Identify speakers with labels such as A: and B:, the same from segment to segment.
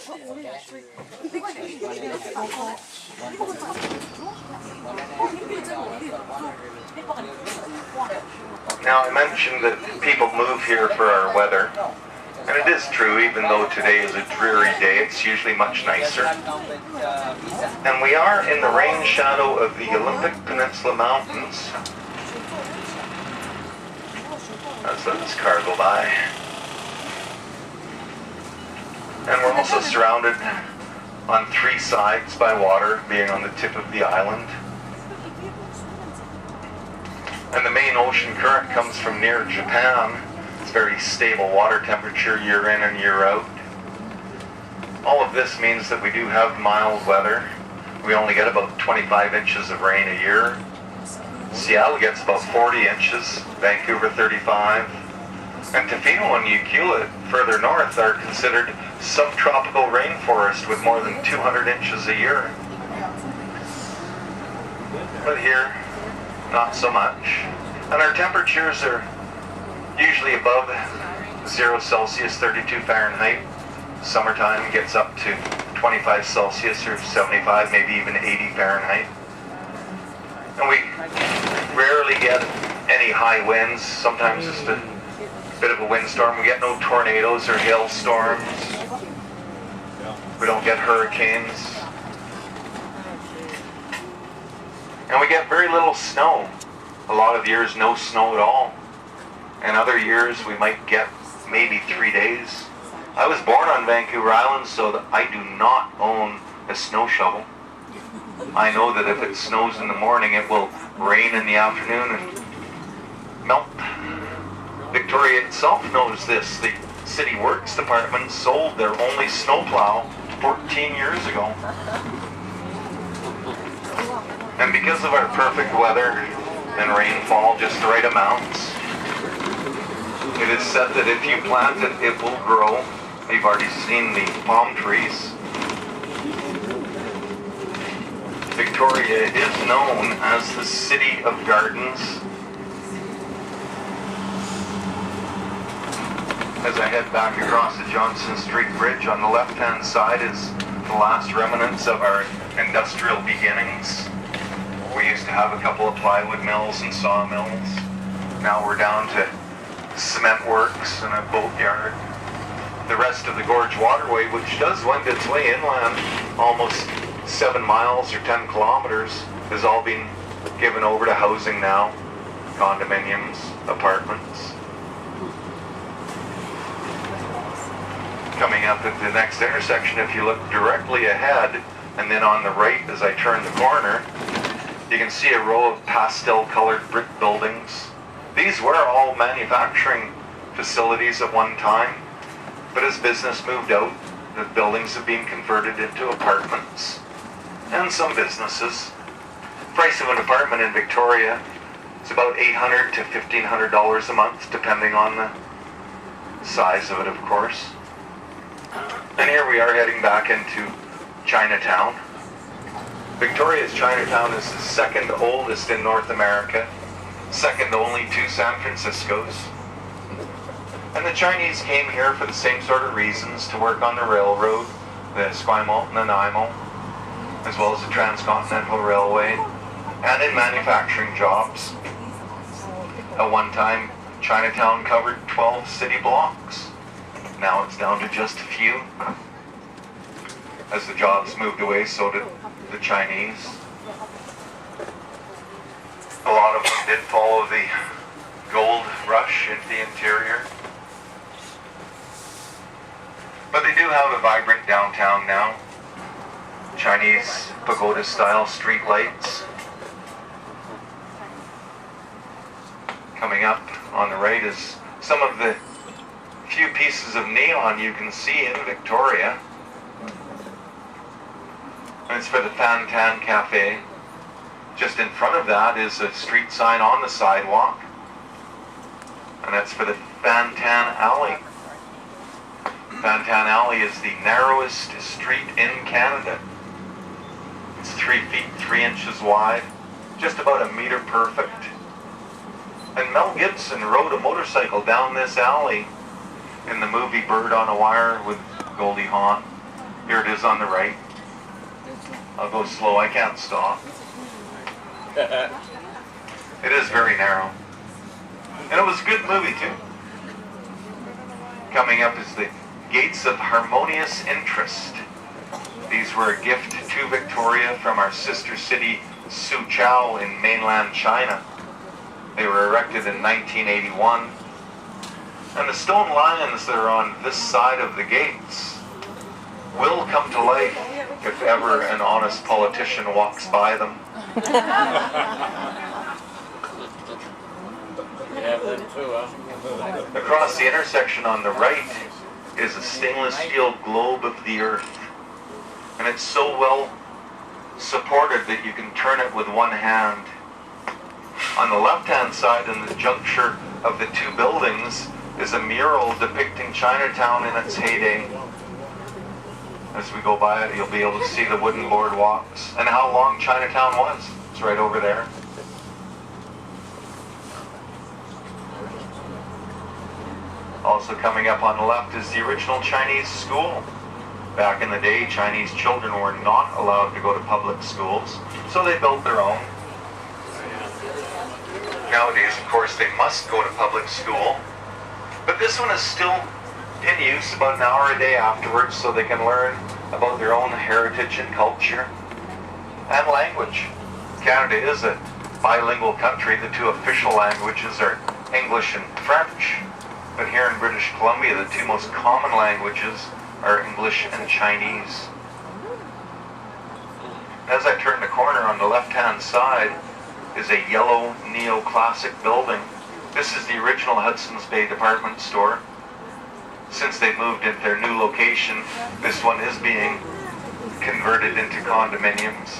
A: Now, I mentioned that people move here for our weather, and it is true, even though today is a dreary day, it's usually much nicer. And we are in the rain shadow of the Olympic Peninsula Mountains. Let's let this car go by. And we're also surrounded on 3 sides by water, being on the tip of the island. And the main ocean current comes from near Japan. It's very stable water temperature year in and year out. All of this means that we do have mild weather. We only get about 25 inches of rain a year. Seattle gets about 40 inches, Vancouver 35. And Tofino and Ucluelet, further north, are considered subtropical rainforest with more than 200 inches a year. But here, not so much. And our temperatures are usually above 0 Celsius, 32 Fahrenheit. Summertime gets up to 25 Celsius or 75, maybe even 80 Fahrenheit. And we rarely get any high winds. Sometimes just a bit of a windstorm. We get no tornadoes or hailstorms. We don't get hurricanes. And we get very little snow. A lot of years, no snow at all. And other years, we might get maybe 3 days. I was born on Vancouver Island, so that I do not own a snow shovel. I know that if it snows in the morning, it will rain in the afternoon and melt. Victoria itself knows this. The City Works Department sold their only snowplow 14 years ago. And because of our perfect weather and rainfall, just the right amounts, it is said that if you plant it, it will grow. You've already seen the palm trees. Victoria is known as the City of Gardens. As I head back across the Johnson Street Bridge, on the left-hand side is the last remnants of our industrial beginnings. We used to have a couple of plywood mills and sawmills. Now we're down to cement works and a boatyard. The rest of the Gorge Waterway, which does wend its way inland, almost 7 miles or 10 kilometers, has all been given over to housing now. Condominiums, apartments. Coming up at the next intersection, if you look directly ahead, and then on the right as I turn the corner, you can see a row of pastel-colored brick buildings. These were all manufacturing facilities at one time, but as business moved out, the buildings have been converted into apartments and some businesses. The price of an apartment in Victoria is about $800 to $1,500 a month, depending on the size of it, of course. And here we are heading back into Chinatown. Victoria's Chinatown is the second oldest in North America, second only to San Francisco's. And the Chinese came here for the same sort of reasons, to work on the railroad, the Esquimalt and Nanaimo, as well as the Transcontinental Railway, and in manufacturing jobs. At one time, Chinatown covered 12 city blocks. Now it's down to just a few. As the jobs moved away, so did the Chinese. A lot of them did follow the gold rush into the interior. But they do have a vibrant downtown now. Chinese pagoda-style street lights. Coming up on the right is some of the few pieces of neon you can see in Victoria. And it's for the Fan Tan Cafe. Just in front of that is a street sign on the sidewalk. And that's for the Fan Tan Alley. Fan Tan Alley is the narrowest street in Canada. It's 3 feet 3 inches wide, just about a meter perfect. And Mel Gibson rode a motorcycle down this alley in the movie Bird on a Wire with Goldie Hawn. Here it is on the right. I'll go slow, I can't stop. It is very narrow. And it was a good movie too. Coming up is the Gates of Harmonious Interest. These were a gift to Victoria from our sister city, Suzhou in mainland China. They were erected in 1981. And the stone lions that are on this side of the gates will come to life if ever an honest politician walks by them. Across the intersection on the right is a stainless steel globe of the earth. And it's so well supported that you can turn it with one hand. On the left-hand side, in the juncture of the two buildings, is a mural depicting Chinatown in its heyday. As we go by it, you'll be able to see the wooden boardwalks and how long Chinatown was. It's right over there. Also coming up on the left is the original Chinese school. Back in the day, Chinese children were not allowed to go to public schools, so they built their own. Nowadays, of course, they must go to public school, but this one is still in use about an hour a day afterwards, so they can learn about their own heritage and culture and language. Canada is a bilingual country. The two official languages are English and French. But here in British Columbia, the two most common languages are English and Chinese. As I turn the corner, on the left-hand side is a yellow neoclassic building. This is the original Hudson's Bay department store. Since they've moved into their new location, this one is being converted into condominiums.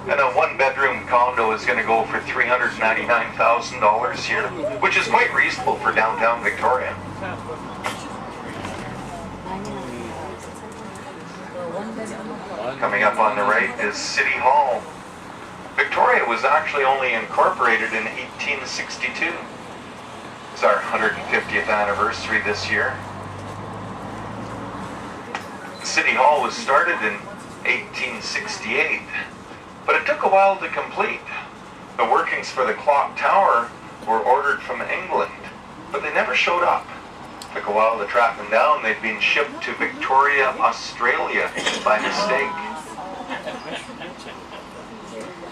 A: And a one-bedroom condo is going to go for $399,000 here, which is quite reasonable for downtown Victoria. Coming up on the right is City Hall. Victoria was actually only incorporated in 1862. It's our 150th anniversary this year. City Hall was started in 1868. But it took a while to complete. The workings for the clock tower were ordered from England, but they never showed up. It took a while to track them down. They'd been shipped to Victoria, Australia by mistake.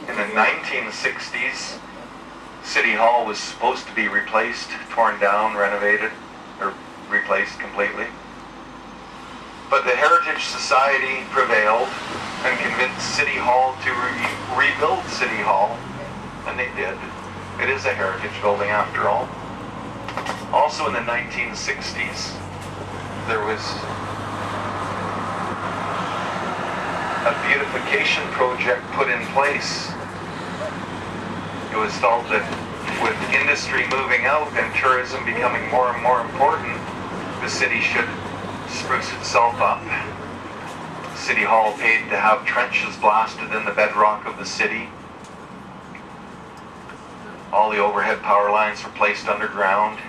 A: In the 1960s, City Hall was supposed to be replaced, torn down, renovated, or replaced completely. But the Heritage Society prevailed and convinced City Hall to rebuild City Hall, and they did. It is a heritage building after all. Also in the 1960s, there was a beautification project put in place. It was felt that with industry moving out and tourism becoming more and more important, the city should spruce itself up. City Hall paid to have trenches blasted in the bedrock of the city. All the overhead power lines were placed underground.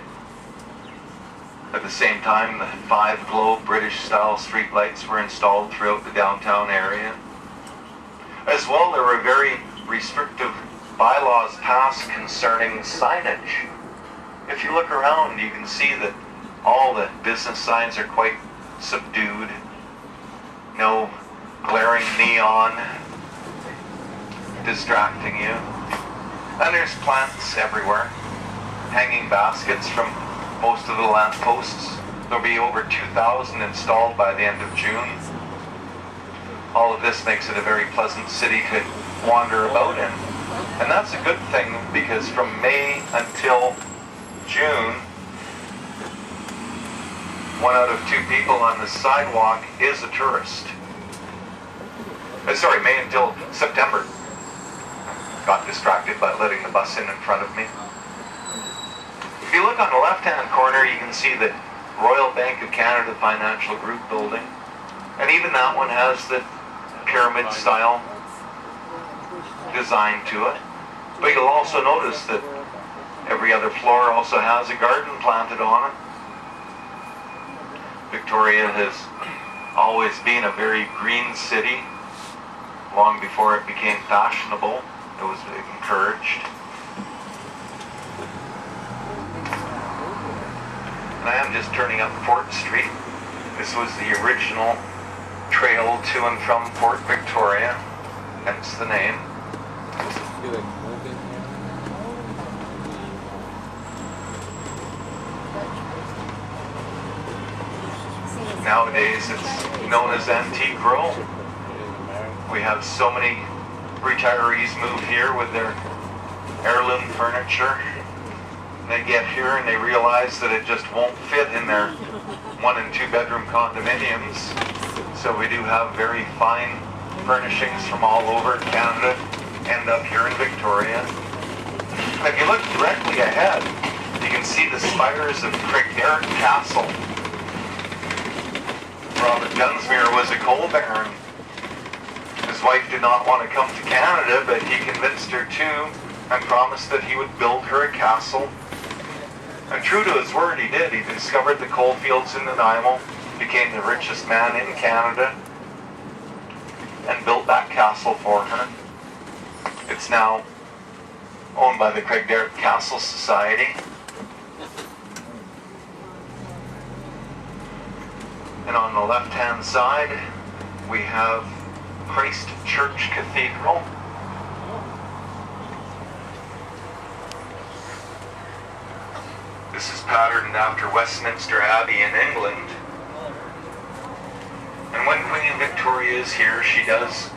A: At the same time, the 5 globe British-style streetlights were installed throughout the downtown area. As well, there were very restrictive bylaws passed concerning signage. If you look around, you can see that all the business signs are quite subdued. No glaring neon distracting you. And there's plants everywhere. Hanging baskets from most of the lamp posts. There'll be over 2,000 installed by the end of June. All of this makes it a very pleasant city to wander about in. And that's a good thing, because from May until June, 1 out of 2 people on the sidewalk is a tourist. Sorry, May until September. Got distracted by letting the bus in front of me. If you look on the left-hand corner, you can see the Royal Bank of Canada Financial Group building. And even that one has the pyramid-style design to it. But you'll also notice that every other floor also has a garden planted on it. Victoria has always been a very green city. Long before it became fashionable, it was encouraged. And I am just turning up Fort Street. This was the original trail to and from Fort Victoria, hence the name. Nowadays it's known as Antique Row. We have so many retirees move here with their heirloom furniture. They get here and they realize that it just won't fit in their 1 and 2 bedroom condominiums. So we do have very fine furnishings from all over Canada end up here in Victoria. And if you look directly ahead, you can see the spires of Craigdarroch Castle. Robert Dunsmuir was a coal baron. His wife did not want to come to Canada, but he convinced her to and promised that he would build her a castle. And true to his word, he did. He discovered the coal fields in Nanaimo, became the richest man in Canada, and built that castle for her. It's now owned by the Craigdarroch Castle Society. And on the left-hand side, we have Christ Church Cathedral. This is patterned after Westminster Abbey in England. And when Queen Victoria is here, she does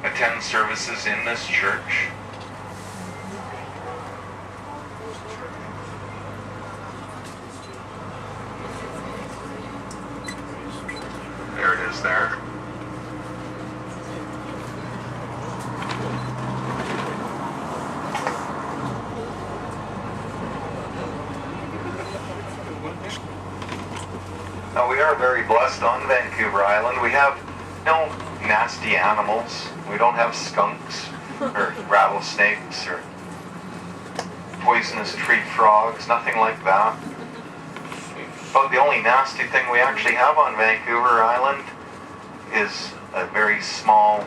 A: attend services in this church. There it is there. Now we are very blessed on Vancouver Island. We have no nasty animals. We don't have skunks or rattlesnakes or poisonous tree frogs, nothing like that. But the only nasty thing we actually have on Vancouver Island is a very small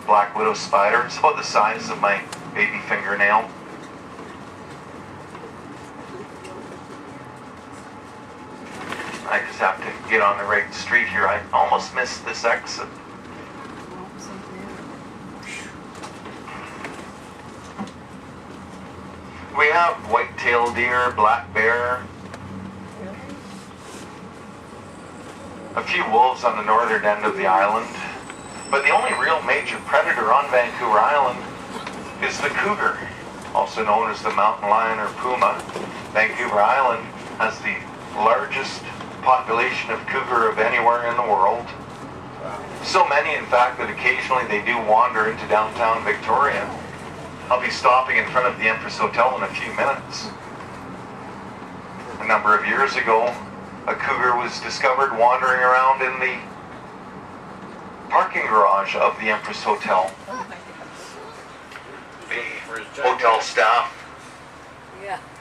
A: black widow spider. It's about the size of my baby fingernail. I just have to get on the right street here. I almost missed this exit. We have white-tailed deer, black bear, a few wolves on the northern end of the island. But the only real major predator on Vancouver Island is the cougar, also known as the mountain lion or puma. Vancouver Island has the largest population of cougar of anywhere in the world. So many, in fact, that occasionally they do wander into downtown Victoria. I'll be stopping in front of the Empress Hotel in a few minutes. A number of years ago, a cougar was discovered wandering around in the parking garage of the Empress Hotel. The hotel staff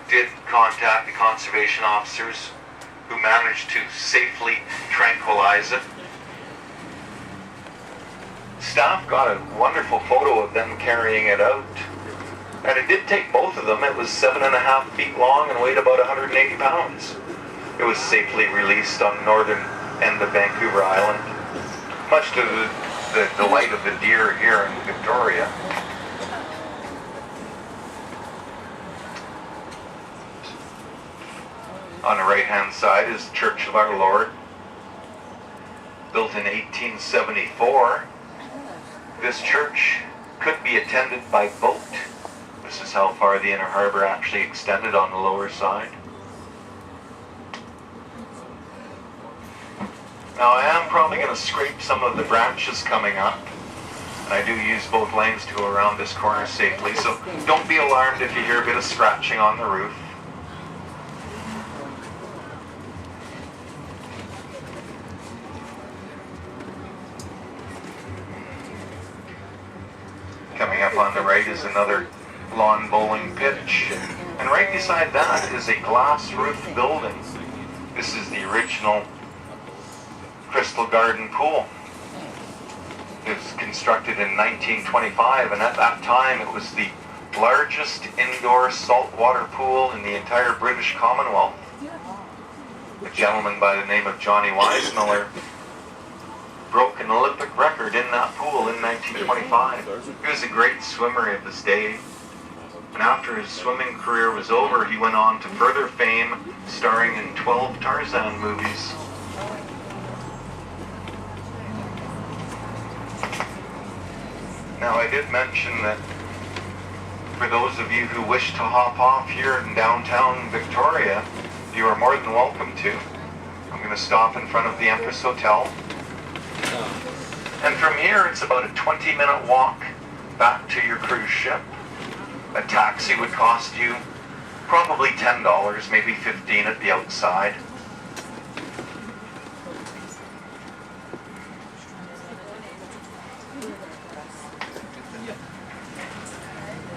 A: did contact the conservation officers, who managed to safely tranquilize it. Staff got a wonderful photo of them carrying it out. And it did take both of them. It was 7.5 feet long and weighed about 180 pounds. It was safely released on the northern end of Vancouver Island, much to the delight of the deer here in Victoria. On the right-hand side is the Church of Our Lord, built in 1874. This church could be attended by boat. This is how far the inner harbor actually extended on the lower side. Now I am probably going to scrape some of the branches coming up, and I do use both lanes to go around this corner safely, so don't be alarmed if you hear a bit of scratching on the roof. Coming up on the right is another lawn bowling pitch, and right beside that is a glass roof building. This is the original Chris Crystal Garden Pool. It was constructed in 1925, and at that time it was the largest indoor saltwater pool in the entire British Commonwealth. A gentleman by the name of Johnny Weissmuller broke an Olympic record in that pool in 1925. He was a great swimmer of his day, and after his swimming career was over, he went on to further fame, starring in 12 Tarzan movies. Now, I did mention that for those of you who wish to hop off here in downtown Victoria, you are more than welcome to. I'm going to stop in front of the Empress Hotel. And from here, it's about a 20-minute walk back to your cruise ship. A taxi would cost you probably $10, maybe $15 at the outside.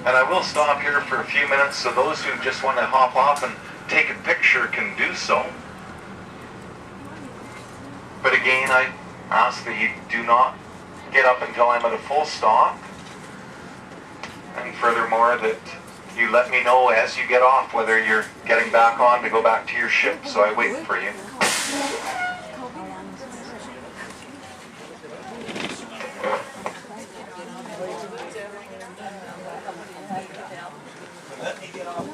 A: And I will stop here for a few minutes so those who just want to hop off and take a picture can do so. But again, I ask that you do not get up until I'm at a full stop. And furthermore, that you let me know as you get off whether you're getting back on to go back to your ship, so I wait for you. Let me get off.